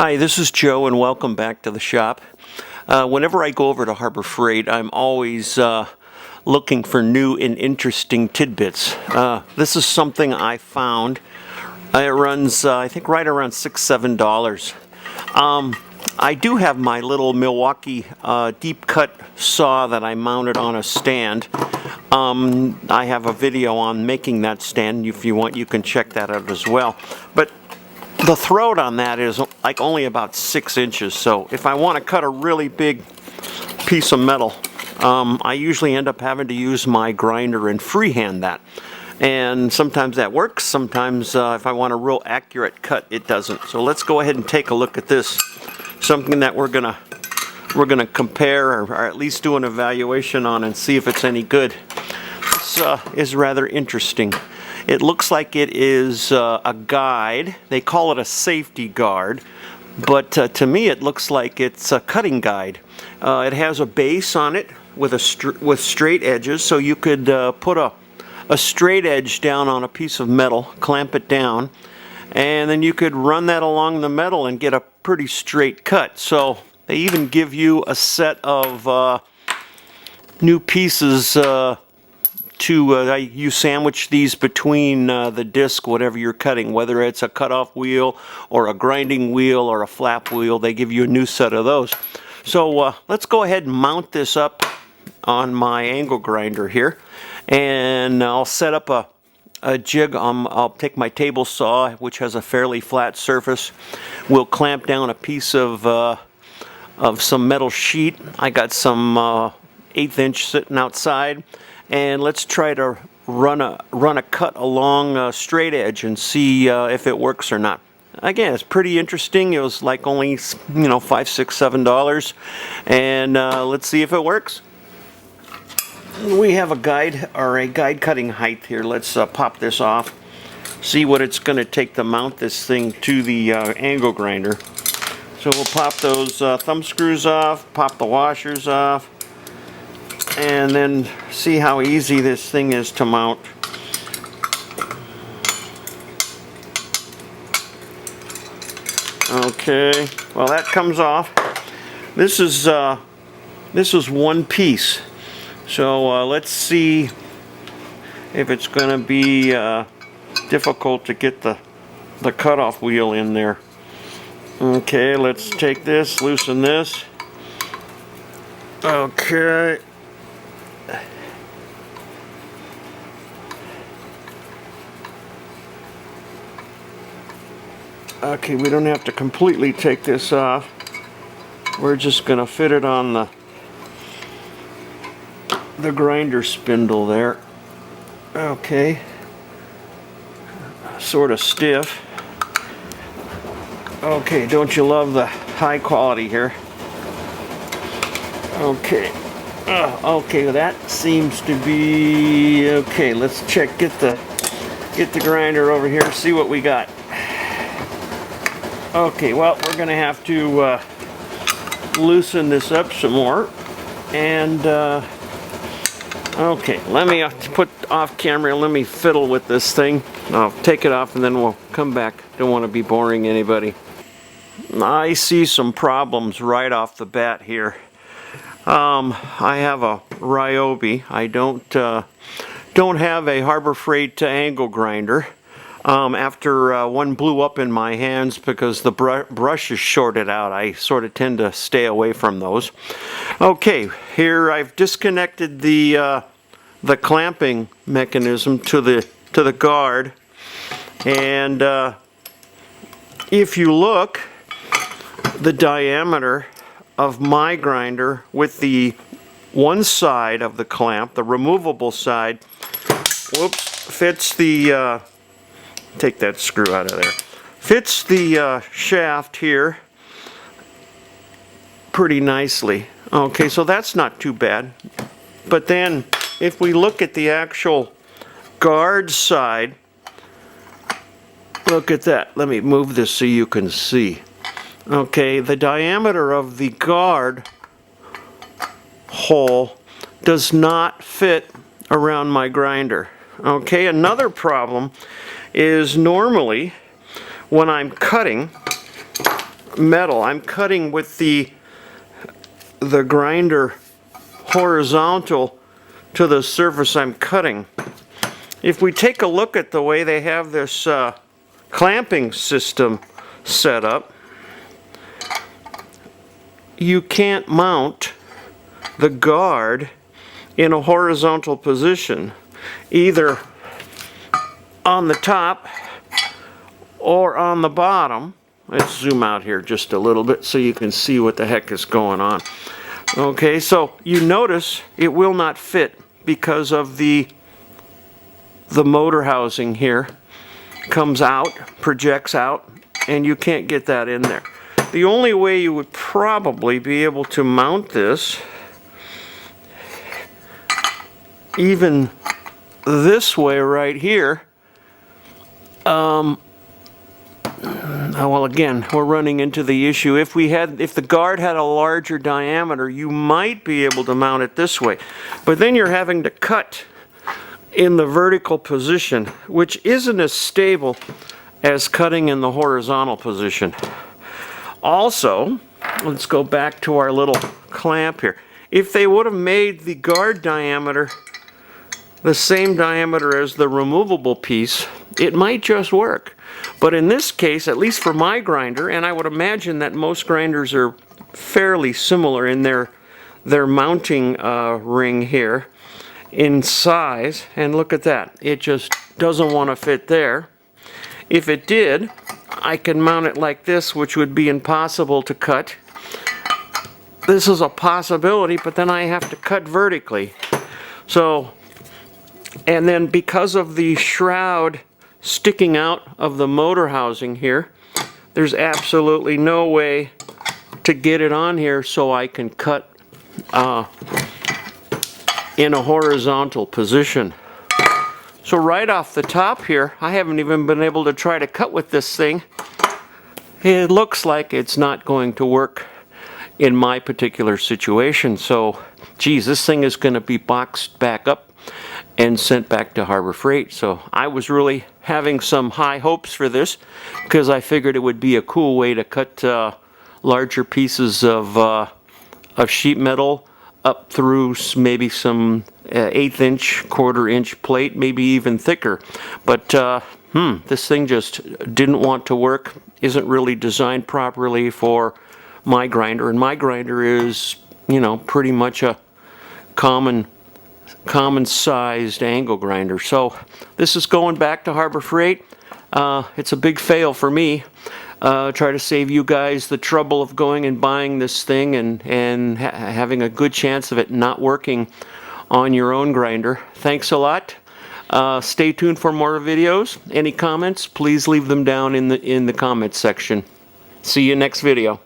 Hi, this is Joe and welcome back to the shop. Whenever I go over to Harbor Freight, I'm always looking for new and interesting tidbits. This is something I found. It runs, I think, right around $6-7. I do have my little Milwaukee deep cut saw that I mounted on a stand. I have a video on making that stand. If you want, you can check that out as well. But the throat on that is like only about 6 inches, so if I want to cut a really big piece of metal, I usually end up having to use my grinder and freehand that. And sometimes that works, sometimes if I want a real accurate cut, it doesn't. So let's go ahead and take a look at this. Something that we're gonna compare, or at least do an evaluation on and see if it's any good. This is rather interesting. It looks like it is a guide. They call it a safety guard, but to me it looks like it's a cutting guide. It has a base on it with straight edges, so you could put a straight edge down on a piece of metal, clamp it down, and then you could run that along the metal and get a pretty straight cut. So they even give you a set of new pieces you sandwich these between the disc, whatever you're cutting, whether it's a cutoff wheel or a grinding wheel or a flap wheel. They give you a new set of those. So let's go ahead and mount this up on my angle grinder here, and I'll set up a jig. I'll take my table saw, which has a fairly flat surface. We'll clamp down a piece of some metal sheet. I got some 1/8 inch sitting outside. And let's try to run a cut along a straight edge and see if it works or not. Again, it's pretty interesting. It was like only, $5, $6, $7, and let's see if it works. We have a guide cutting height here. Let's pop this off. See what it's going to take to mount this thing to the angle grinder. So we'll pop those thumb screws off, pop the washers off, and then see how easy this thing is to mount. Okay, well that comes off. This is one piece. So let's see if it's going to be difficult to get the cutoff wheel in there. Okay, let's take this, loosen this. Okay. Okay, we don't have to completely take this off. We're just going to fit it on the grinder spindle there. Okay. Sort of stiff. Okay, don't you love the high quality here? Okay. Okay, that seems to be okay. Let's check. Get the grinder over here. See what we got. Okay, well, we're going to have to loosen this up some more. And, okay, let me put off camera. Let me fiddle with this thing. I'll take it off and then we'll come back. Don't want to be boring anybody. I see some problems right off the bat here. I have a Ryobi. I don't have a Harbor Freight angle grinder. After one blew up in my hands because the brush is shorted out, I sort of tend to stay away from those. Okay, here I've disconnected the clamping mechanism to the guard, and if you look, the diameter of my grinder with the one side of the clamp, the removable side, fits the take that screw out of there. Fits the shaft here pretty nicely. Okay, so that's not too bad. But then if we look at the actual guard side, look at that. Let me move this so you can see. Okay, the diameter of the guard hole does not fit around my grinder. Okay, another problem is normally when I'm cutting, metal. I'm cutting with the grinder horizontal to the surface I'm cutting. If we take a look at the way they have this clamping system set up, you can't mount the guard in a horizontal position, either on the top or on the bottom. Let's zoom out here just a little bit so you can see what the heck is going on. Okay, so you notice it will not fit because of the motor housing here comes out, projects out, and you can't get that in there. The only way you would probably be able to mount this, even this way right here, well, again, we're running into the issue. If the guard had a larger diameter, you might be able to mount it this way. But then you're having to cut in the vertical position, which isn't as stable as cutting in the horizontal position. Also, let's go back to our little clamp here. If they would have made the guard diameter the same diameter as the removable piece, it might just work. But in this case, at least for my grinder, and I would imagine that most grinders are fairly similar in their mounting ring here in size, and look at that, it just doesn't want to fit there. If it did, I can mount it like this, which would be impossible to cut. This is a possibility, but then I have to cut vertically. So, and then because of the shroud sticking out of the motor housing here, there's absolutely no way to get it on here so I can cut in a horizontal position. So right off the top here, I haven't even been able to try to cut with this thing. It looks like it's not going to work in my particular situation. So, geez, this thing is going to be boxed back up and sent back to Harbor Freight. So I was really having some high hopes for this because I figured it would be a cool way to cut larger pieces of sheet metal up through maybe some 1/8 inch, 1/4 inch plate, maybe even thicker. But this thing just didn't want to work, isn't really designed properly for my grinder, and my grinder is, you know, pretty much a common sized angle grinder. So this is going back to Harbor Freight. It's a big fail for me. Try to save you guys the trouble of going and buying this thing and having a good chance of it not working on your own grinder. Thanks a lot. Stay tuned for more videos. Any comments, please leave them down in the comments section. See you next video.